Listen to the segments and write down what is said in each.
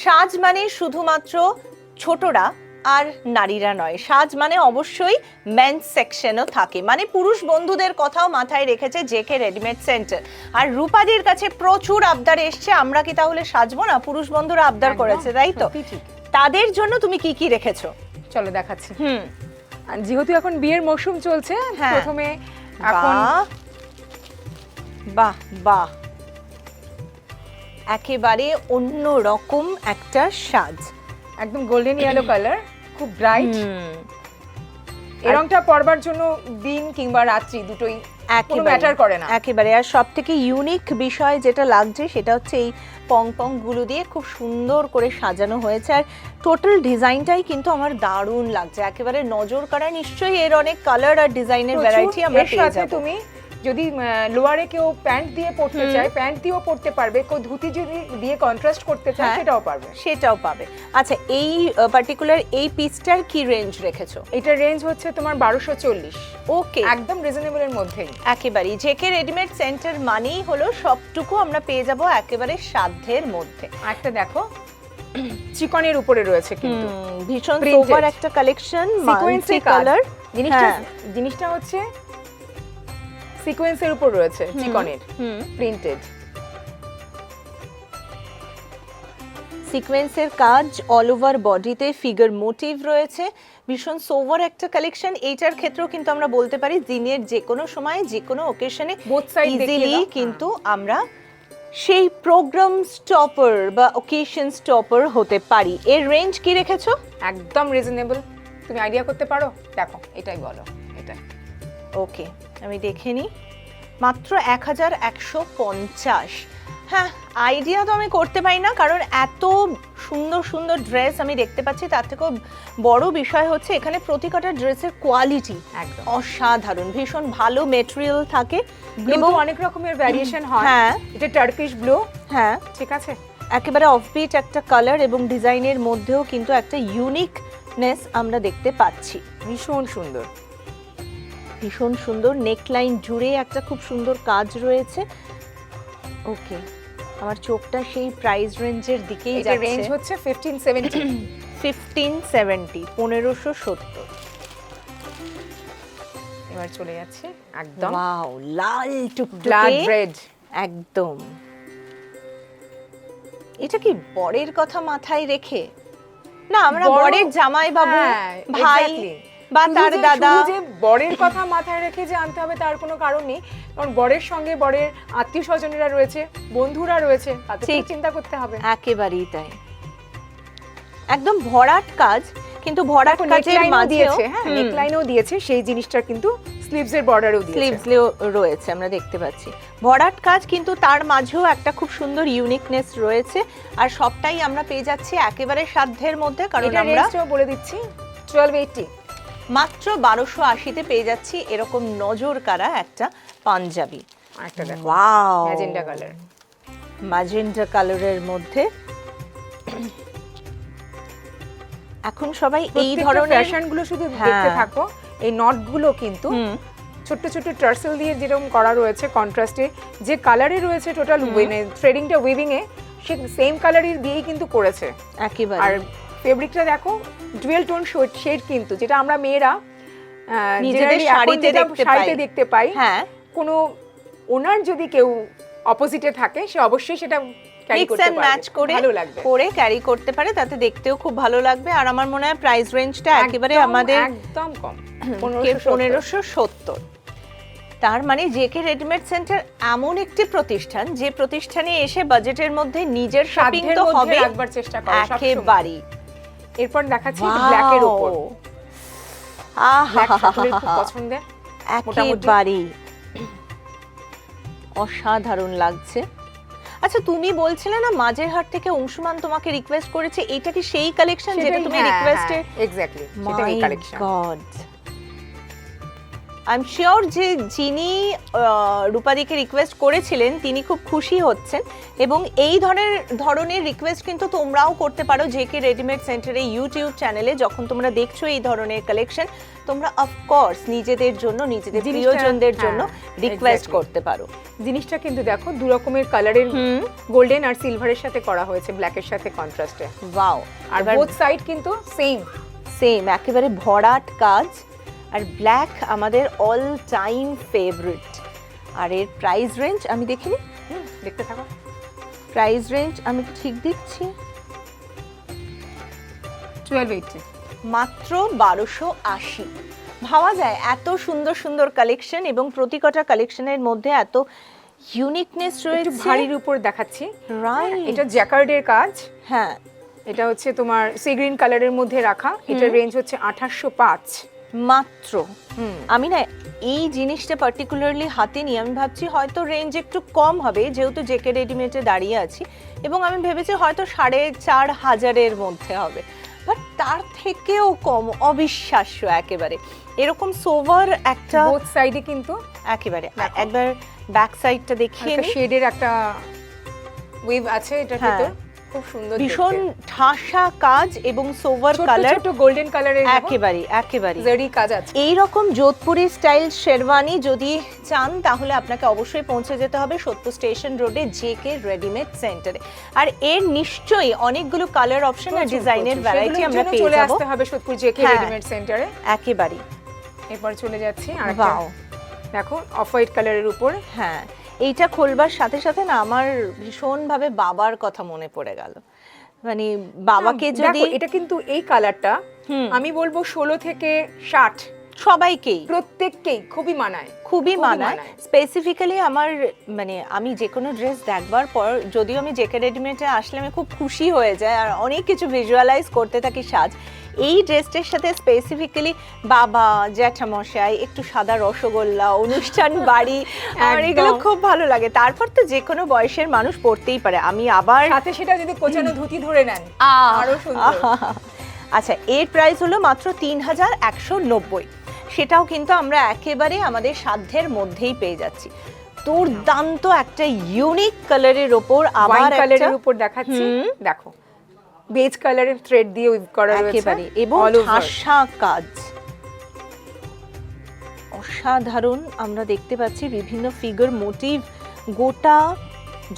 সাজ মানে শুধুমাত্র ছোটরা আর নারীরা নয়, সাজ মানে অবশ্যই মেন্স সেকশনও থাকে, মানে পুরুষ বন্ধুদের কথাও মাথায় রেখেছে জেকে রেডিমেড সেন্টার। আর রূপাদির কাছে প্রচুর আবদার এসছে, আমরা কি তাহলে সাজবো না? পুরুষ বন্ধুরা আবদার করেছে, তাই তো? তাদের জন্য তুমি কি কি রেখেছো চলো দেখাচ্ছি। যেহেতু এখন বিয়ের মৌসুম চলছে, প্রথমে এখন বাহ বাহ, একেবারে অন্য রকম একটা সাজ, একদম গোল্ডেন ইয়েলো কালার, খুব ব্রাইট। এই রংটা পরবার জন্য দিন কিংবা রাত্রি দুটোই কোনো ম্যাটার করে না একেবারে। আর সবথেকে ইউনিক বিষয় যেটা লাগছে সেটা হচ্ছে এই পং পং গুলো দিয়ে খুব সুন্দর করে সাজানো হয়েছে, আর টোটাল ডিজাইনটাই কিন্তু আমার দারুণ লাগছে, একেবারে নজর কাড়া। নিশ্চয়ই এর অনেক কালার আর ডিজাইনের ভ্যারাইটি আমরা পেয়ে যাব। তুমি যদি লোয়ারে কেউ প্যান্ট দিয়ে পরতে চায়, প্যান্ট দিয়েও পরতে পারবে, কেউ ধুতি যদি দিয়ে কন্ট্রাস্ট করতে চায় সেটাও পারবে, সেটাও পাবে। আচ্ছা, এই পার্টিকুলার এই পিসটার কি রেঞ্জ রেখেছো? এটা রেঞ্জ হচ্ছে তোমার 1240। ওকে, একদম রিজনেবলের মধ্যেই। একেবারেই জেকে রেডিমেড সেন্টার মানেই হলো সবটুকু আমরা পেয়ে যাব একেবারে সাধ্যের মধ্যে। একটা দেখো, চিকনের উপরে রয়েছে কিন্তু ভীষণ সোবার একটা কালেকশন, সিকোয়েন্সি কালার। জিনিসটা হচ্ছে সিকোয়েন্সের উপর রয়েছে, চিকনের প্রিন্টেড সিকোয়েন্সের কাজ, অল ওভার বডিতে ফিগার মোটিভ রয়েছে, ভীষণ সোভার একটা কালেকশন। এইটার ক্ষেত্রেও কিন্তু আমরা বলতে পারি দিনের যে কোনো সময় যে কোনো ওকেশনে ইজিলি কিন্তু আমরা সেই প্রোগ্রাম স্টপার বা ওকেশন স্টপার হতে পারি। এর রেঞ্জ কি রেখেছো? একদম রিজনেবল, তুমি আইডিয়া করতে পারো। দেখো, এটাই বলো, এটাই। ওকে, আমি দেখে নিই, মাত্র 1150। হ্যাঁ, আইডিয়া তো আমি করতে পারি না, কারণ এত সুন্দর সুন্দর ড্রেস আমি দেখতে পাচ্ছি। তার থেকেও বড় বিষয় হচ্ছে এখানে প্রতিটা ড্রেসের কোয়ালিটি একদম অসাধারণ, ভীষণ ভালো মেটেরিয়াল থাকে এবং অনেক রকমের ভ্যারিয়েশন হয়। হ্যাঁ, এটা টার্কিশ ব্লু, হ্যাঁ ঠিক আছে, একেবারে অফবিট একটা কালার এবং ডিজাইনের মধ্যেও কিন্তু একটা ইউনিকনেস আমরা দেখতে পাচ্ছি। ভীষণ সুন্দর, ভীষণ সুন্দর। নেকলাইন জুড়ে একটা খুব সুন্দর কাজ রয়েছে। ওকে, আমার চোখটা সেই প্রাইস রেঞ্জের দিকেই যাচ্ছে। রেঞ্জ হচ্ছে 1570। 1570। এবার চলে যাচ্ছে একদম ওয়াও, লাল টুকটুকে ব্লাড রেড, একদম। এটা কি বরের কথা মাথায় রেখে? না, আমরা বরের জামাই বাবু, ভাই বা তার দাদা, যে বরের কথা মাথায় রেখে যে আনতে হবে তার কোনো কারণ নেই, কারণ বরের সঙ্গে বরের আত্মীয় স্বজনেরা রয়েছে, বন্ধুরা রয়েছে, তাদের চিন্তা করতে হবে। একেবারেই তাই, একদম ভরাট কাজ, কিন্তু ভরাট কাজের মাঝেও নেকলাইনও দিয়েছে, সেই জিনিসটা কিন্তু স্লিভসের বর্ডারেও দিয়েছে, স্লিভসেও রয়েছে, আমরা দেখতে পাচ্ছি ভরাট কাজ, কিন্তু তার মাঝেও একটা খুব সুন্দর ইউনিকনেস রয়েছে। আর সবটাই আমরা পেয়ে যাচ্ছি একেবারে সাধ্যের মধ্যে, কারণ আমরা বলে দিচ্ছি 1280, মাত্র 1280-তে পেয়ে যাচ্ছি এরকম নজর কাড়া একটা পাঞ্জাবি। একটা দেখো, ওয়াও, ম্যাজেন্টা কালার, ম্যাজেন্টা কালারের মধ্যে। এখন সবাই এই ধরনের ফ্যাশনগুলো শুধু দেখতে থাকো। এই নটগুলো কিন্তু ছোট ছোট টার্সেল দিয়ে যেরকম করা রয়েছে, কন্ট্রাস্টে যে কালারে রয়েছে, টোটাল থ্রেডিংটা উইভিং এ সেই সেম কালারের দিয়েই কিন্তু করেছে একেবারে। আর ফেব্রিকটা দেখো ডুয়েল টোন শেড, কিন্তু যেটা আমরা মেয়েরা নিজেদের শাড়িতে দেখতে পাই। হ্যাঁ, কোনো ওনার যদি কেউ অপোজিটে থাকে, সে অবশ্যই সেটা করে ক্যারি করতে পারে, তাতে দেখতেও খুব ভালো লাগবে। আর আমার মনে হয় প্রাইস রেঞ্জটা একেবারে আমাদের একদম কম, 1570। তার মানে জেকে রেডিমেড সেন্টার এমন একটি প্রতিষ্ঠান যে প্রতিষ্ঠানে এসে বাজেটের মধ্যে নিজের শপিং তো হবে, একবার চেষ্টা করো একেবারে। এরপর দেখাচ্ছি ব্ল্যাকের উপর, খুব পছন্দের, একেবারে অসাধারণ লাগছে। আচ্ছা, তুমি বলছিলে না মাঝেরহাট থেকে অংশুমান তোমাকে রিকোয়েস্ট করেছে, এটা কি সেই কালেকশন যেটা তুমি রিকোয়েস্টে? এক্স্যাক্টলি, সেটা এই collection. God, I am sure যে যিনি রূপাদিকে রিকোয়েস্ট করেছিলেন তিনি খুব খুশি হচ্ছেন, এবং এই ধরনের রিকোয়েস্ট কিন্তু তোমরাও করতে পারো জেকে রেডিমেড সেন্টারে ইউটিউব চ্যানেলে। যখন তোমরা দেখছো এই ধরনের কালেকশন, তোমরা অফকোর্স নিজেদের জন্য, নিজেদের প্রিয়জনদের জন্য রিকোয়েস্ট করতে পারো। জিনিসটা কিন্তু দেখো দু রকমের কালারের, গোল্ডেন আর সিলভারের সাথে করা হয়েছে, ব্ল্যাকের সাথে কন্ট্রাস্টে। ওয়াও, আর বোথ সাইড কিন্তু সেম একেবারে ভরাট কাজ। আর ব্ল্যাক আমাদের অল টাইম ফেভারিট। আর এর প্রাইস রেঞ্জ আমি দেখিনি, দেখতে থাকো। প্রাইস রেঞ্জ আমি ঠিক দিচ্ছি, 1280, মাত্র 1280। ভাবা যায় এত সুন্দর সুন্দর কালেকশন, এবং প্রতিটা কালেকশনের মধ্যে এত ইউনিকনেস একটু রয়েছে। ভারীর উপর দেখাচ্ছি, রাইট, এটা জ্যাকার্ডের কাজ। হ্যাঁ, এটা হচ্ছে তোমার সি গ্রিন কালারের মধ্যে রাখা। এটার রেঞ্জ হচ্ছে 2805 মাত্র। আমি না এই জিনিসটা পার্টিকুলারলি হাতে নিয়ে আমি ভাবছি হয়তো রেঞ্জ একটু কম হবে, যেহেতু জেকে রেডিমেডে দাঁড়িয়ে আছি, এবং আমি ভেবেছি হয়তো 4500-এর মধ্যে হবে, বাট তার থেকেও কম, অবিশ্বাস্য একেবারে। এরকম সোভার একটা বোথ সাইডে কিন্তু একেবারে। একবার ব্যাক সাইডটা দেখিয়ে একটা শেডের একটা ওয়েভ আছে এটার ভিতর, খুব সুন্দর, ভীষণ ঠাসা কাজ এবং সোভার কালার, ছোট গোল্ডেন কালারের একেবারে জারি কাজ আছে। এই রকম যোধপুরি স্টাইল শেরওয়ানি যদি চান তাহলে আপনাকে অবশ্যই পৌঁছে যেতে হবে সোদপুর স্টেশন রোডে জেকে রেডিমেড সেন্টারে। আর এর নিশ্চয়ই অনেকগুলো কালার অপশন আর ডিজাইনের ভ্যারাইটি আমরা পেয়ে চলে যাব। আসতে হবে সোদপুর জেকে রেডিমেড সেন্টারে একেবারে। এরপর চলে যাচ্ছি আর ওয়াও, দেখো অফ হোয়াইট কালারের উপর। হ্যাঁ, এইটা খোলবার সাথে সাথে না আমার ভীষণভাবে বাবার কথা মনে পড়ে গেল। মানে বাবাকে যদি, এটা কিন্তু এই কালারটা আমি বলবো 16 থেকে 60 সবাইকেই, প্রত্যেককেই খুবই মানায়, খুবই মানায়। স্পেসিফিক্যালি আমার মানে আমি যে কোনো ড্রেস দেখবার পর, যদিও আমি জেকে রেডিমেডে আসলে আমি খুব খুশি হয়ে যায় আর অনেক কিছু ভিজুয়ালাইজ করতে থাকি সাজ, এই ড্রেসটার সাথে স্পেসিফিক্যালি বাবা, জ্যাঠামশাই, একটু সাদা রসগোল্লা, অনুষ্ঠান বাড়ি, আমার এগুলো খুব ভালো লাগে। তারপর তো যে কোনো বয়সের মানুষ পরতেই পারে। আমি আবার সাথে সেটা যদি কোচানো ধুতি ধরে নেন আরো সুন্দর। আচ্ছা, এর প্রাইস হলো মাত্র 3190। সেটাও কিন্তু আমরা একেবারে আমাদের সাধ্যের মধ্যেই পেয়ে যাচ্ছি। দুর্দান্ত একটা ইউনিক কালারের উপর, আবার কালারের উপর দেখাচ্ছি, দেখো বেজ কালারের থ্রেড দিয়ে উইভ করা রয়েছে একেবারে, এবং ঠাসা কাজ অসাধারণ। আমরা দেখতে পাচ্ছি বিভিন্ন ফিগার মোটিভ গোটা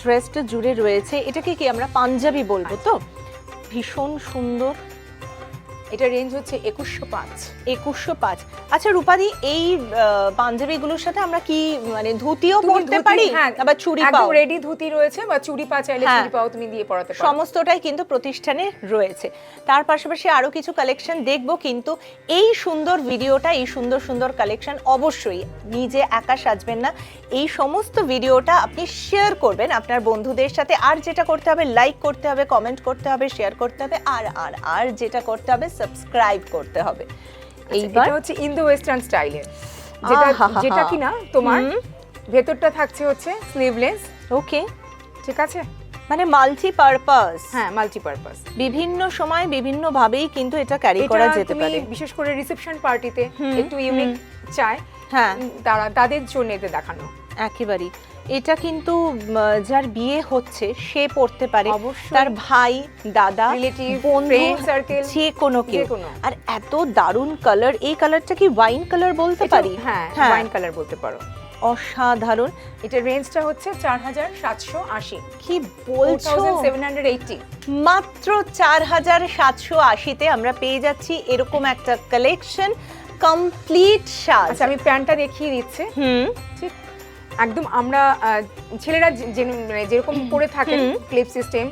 ড্রেসটা জুড়ে রয়েছে। এটাকে কি আমরা পাঞ্জাবি বলবো তো? ভীষণ সুন্দর। এটা রেঞ্জ হচ্ছে 2105। আচ্ছা রূপাদি, এই পাঞ্জাবিগুলোর সাথে আমরা কি মানে ধুতিও পরতে পারি? আবার চুড়ি পাও? একদম রেডি ধুতি রয়েছে, বা চুড়ি পা চাইলে চুড়ি পাও তুমি দিয়ে পরাতে পারো। সমস্তটাই কিন্তু প্রতিষ্ঠানে রয়েছে। তার পাশাপাশি আরো কিছু কালেকশন দেখবো, কিন্তু এই সুন্দর ভিডিওটা, এই সুন্দর সুন্দর কালেকশন অবশ্যই আর একা সাজবেন না, এই সমস্ত ভিডিওটা আপনি শেয়ার করবেন আপনার বন্ধুদের সাথে। আর যেটা করতে হবে, লাইক করতে হবে, কমেন্ট করতে হবে, শেয়ার করতে হবে, আর যেটা করতে হবে, সাবস্ক্রাইব করতে হবে। এইবার হচ্ছে ইন্দো ওয়েস্টার্ন স্টাইলের, যেটা কিনা তোমার ভেতরটা থাকছে হচ্ছে স্লিভলেস। ওকে, ঠিক আছে, মানে মাল্টিপারপাস। হ্যাঁ, মাল্টিপারপাস, বিভিন্ন সময় বিভিন্ন ভাবেই কিন্তু এটা ক্যারি করা যেতে পারে। বিশেষ করে রিসেপশন পার্টিতে একটু ইউনিক চাই, হ্যাঁ, তাদের জন্য এটা দেখানো। একেবারেই। এটা কিন্তু যার বিয়ে হচ্ছে সে পড়তে পারে, তার ভাই, দাদা, রিলেটিভ, বন্ধু, ফ্রেন্ড সার্কেল, যে কোনো কেউ। আর এত দারুণ কালার, এই কালারটা কি ওয়াইন কালার বলতে পারি? হ্যাঁ, ওয়াইন কালার বলতে পারো। অসাধারণ। এটার রেঞ্জটা হচ্ছে 4780। কি বলছো? 4780। মাত্র 4780-তে আমরা পেয়ে যাচ্ছি এরকম একটা কালেকশন, কমপ্লিট সাজ। আচ্ছা, আমি প্যান্টটা দেখিয়ে দিচ্ছি। ঠিক একদম আমরা ছেলেরা যেরকম পরে থাকেন, ক্লিপ সিস্টেম,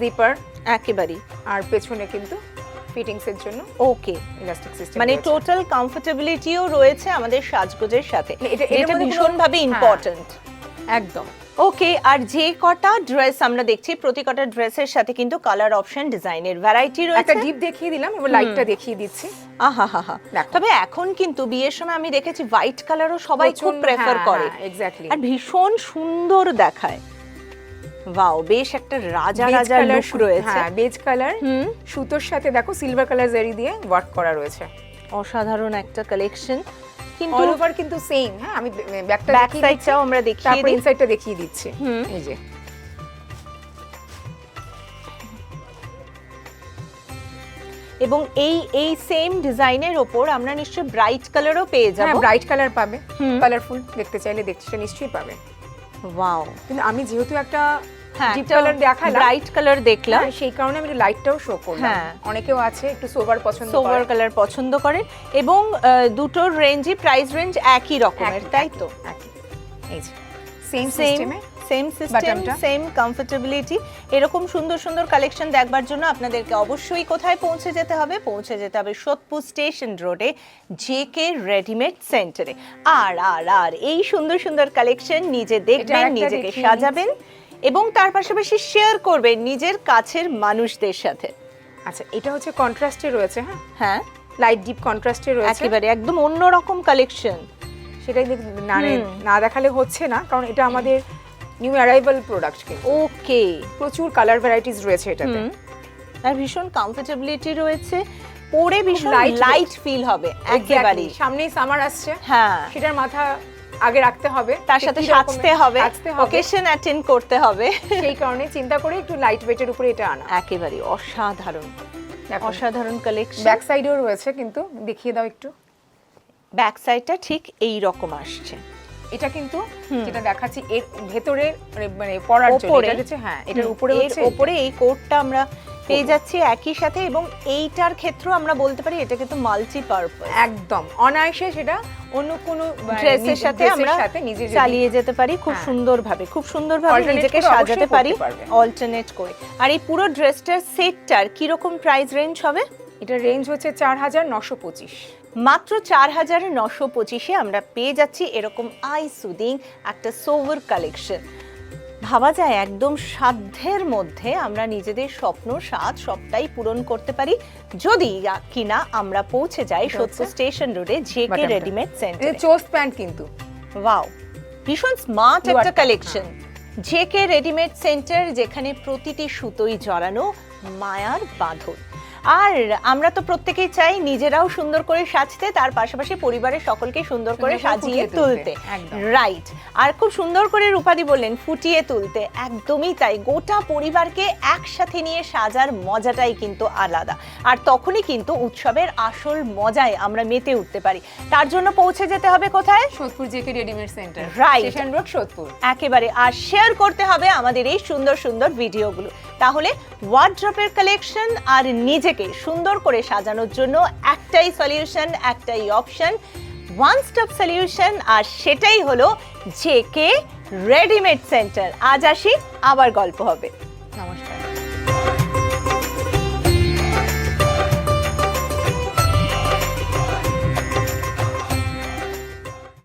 জিপার একেবারে, আর পেছনে কিন্তু ফিটিংস এর জন্য ওকে ইলাস্টিক সিস্টেম, মানে টোটাল কমফোর্টেবিলিটিও রয়েছে আমাদের সাজগোজের সাথে। এটা ভীষণভাবে ইম্পর্টেন্ট। একদম ওকে। আর যে কটা ড্রেস আমরা দেখছি, প্রতি কটা ড্রেসের সাথে কিন্তু কালার অপশন, ডিজাইনের ভ্যারাইটি রয়েছে। একটা ডিপ দেখিয়ে দিলাম, এবার লাইটটা দেখিয়ে দিচ্ছি। আহা, তবে এখন কিন্তু বিয়ের সময় আমি দেখেছি হোয়াইট কালারও সবাই খুব প্রেফার করে, এক্স্যাক্টলি, আর ভীষণ সুন্দর দেখায়। ওয়াও, বেশ একটা রাজা লুক রয়েছে। হ্যাঁ, বেজ কালার, সুতোর সাথে দেখো সিলভার কালার জারি দিয়ে ওয়ার্ক করা রয়েছে। অসাধারণ একটা কালেকশন। কিন্তু অল ওভার কিন্তু সেম। হ্যাঁ, আমি ব্যাকটা ব্যাক সাইডটাও আমরা দেখিয়ে তারপর দিই। ইনসাইডটা দেখিয়ে দিচ্ছি। হুম। এই যে এবং এই সেম ডিজাইনের ওপর আমরা নিশ্চয়ই ব্রাইট কালারও পেয়ে যাব। হ্যাঁ, ব্রাইট কালার পাবে, হুম। কালারফুল দেখতে চাইলে দেখতে নিশ্চয়ই পাবে। ওয়াও, কিন্তু আমি যেহেতু একটা হ্যাঁ ডিপ কালার দেখালাম, ব্রাইট কালার দেখলাম, হ্যাঁ, সেই কারণে আমি লাইটটাও শো করলাম। হ্যাঁ। অনেকেও আছে একটু সোবার পছন্দ সোভার করে। কালার পছন্দ করেন এবং দুটোর রেঞ্জই প্রাইস রেঞ্জ একই রকমের, তাই তো? একই। এই যে সেম সেম সিস্টেমে সেম সিস্টেম, বাটনটা। Same comfortability. এরকম সুন্দর সুন্দর কালেকশন দেখবার জন্য আপনাদেরকে অবশ্যই কোথায় পৌঁছে যেতে হবে? পৌঁছে যেতে হবে সোদপুর স্টেশন রোডে জেকে রেডিমেড সেন্টারে। আর আর আর এই সুন্দর সুন্দর কালেকশন নিজে দেখবেন, আরেকটা নিজেকে দেখিয়ে সাজাবেন এবং তার পাশাপাশি শেয়ার করবেন নিজের কাছের মানুষদের সাথে। আচ্ছা, এটা হচ্ছে কন্ট্রাস্টে রয়েছে। হ্যাঁ, হ্যাঁ, লাইট ডিপ কন্ট্রাস্টে রয়েছে। একেবারে একদম অন্যরকম কালেকশন। সেটাই না দেখালে হচ্ছে না, কারণ এটা আমাদের নিউ অ্যারাইভাল প্রোডাক্ট। কিন্তু ওকে, প্রচুর কালার ভ্যারাইটিস রয়েছে এটাতে। আর ভীষণ কমফোর্টেবিলিটি রয়েছে, পরে ভীষণ light লাইট ফিল হবে একেবারে। Exactly, সামনেই সামার আসছে, হ্যাঁ, সেটার মাথা আগে রাখতে হবে, তার সাথে কি রকমের সাজতে হবে, সাজতে হবে। ওকেশন অ্যাটেন্ড করতে হবে। সেই কারণে চিন্তা করে একটু লাইট ওয়েটের উপরে এটা আনা। একেবারে অসাধারণ দেখো, অসাধারণ কালেকশন। ব্যাক সাইডেও রয়েছে, কিন্তু দেখিয়ে দাও একটু। ব্যাক সাইডটা ঠিক এই রকম আসছে। এটা কিন্তু যেটা দেখাচ্ছি এর ভেতরে মানে পরার জন্য ওপরে। এটা হচ্ছে, হ্যাঁ, এটার উপরে এর হচ্ছে উপরে এই কোটটা আমরা পেয়ে যাচ্ছি একই সাথে, এবং এইটার ক্ষেত্রেও আমরা বলতে পারি এটা কিন্তু মাল্টিপারপাস। একদম অনায়াসে সেটা অন্য কোনো ড্রেসের সাথে আমরা নিজে চালিয়ে যেতে পারি খুব হ্যাঁ। সুন্দরভাবে, খুব সুন্দরভাবে Alternate নিজেকে করে অবশ্যই সাজাতে করতে পারি পারবে। অল্টারনেট করে। আর এই পুরো ড্রেসটার সেটটার কি রকম প্রাইস রেঞ্জ হবে? এটা রেঞ্জ হচ্ছে 4925। মাত্র 4925-এ আমরা পেয়ে যাচ্ছি এরকম আই সুদিং একটা সোভার কালেকশন। ভাবা যায় একদম সাধ্যের মধ্যে আমরা নিজেদের স্বপ্ন স্বাদ সবটাই পূরণ করতে পারি যদি কিনা আমরা পৌঁছে যাই সোদপুর স্টেশন রোডে জেকে বাটনটা। রেডিমেড এটা সেন্টারে। চোস্ট প্যান্ট কিন্তু। ওয়াও, ভীষণ স্মার্ট একটা দুয়ারটা, কালেকশন। জেকে রেডিমেড সেন্টার, যেখানে প্রতিটি সুতোই জড়ানো মায়ার বাঁধন। আর আমরা তো প্রত্যেকেই চাই নিজেরাও সুন্দর করে সাজতে, তার পাশাপাশি পরিবারের সকলকে সুন্দর করে সুন্দর করে সাজিয়ে ফুটিয়ে তুলতে। তুলতে, একদম। রাইট, আর খুব সুন্দর করে রূপাদি বললেন ফুটিয়ে তুলতে, একদমই তাই। গোটা পরিবারকে একসাথে নিয়ে সাজার মজাটাই কিন্তু আলাদা, আর তখনই কিন্তু উৎসবের আসল মজায় আমরা মেতে উঠতে পারি। তার জন্য পৌঁছে যেতে হবে কোথায়? Sodepur JK readymade centre, Right. Station road, Sodepur. একেবারে। আর শেয়ার করতে হবে আমাদের এই সুন্দর সুন্দর ভিডিওগুলো, তাহলে ওয়ার্ড্রপের কালেকশন আর নিজেকে সুন্দর করে সাজানোর জন্য একটাই সলিউশন, একটাই অপশন, ওয়ান স্টপ সলিউশন, আর সেটাই হলো জেকে রেডিমেড সেন্টার। আজ আসি, আবার গল্প হবে। নমস্কার।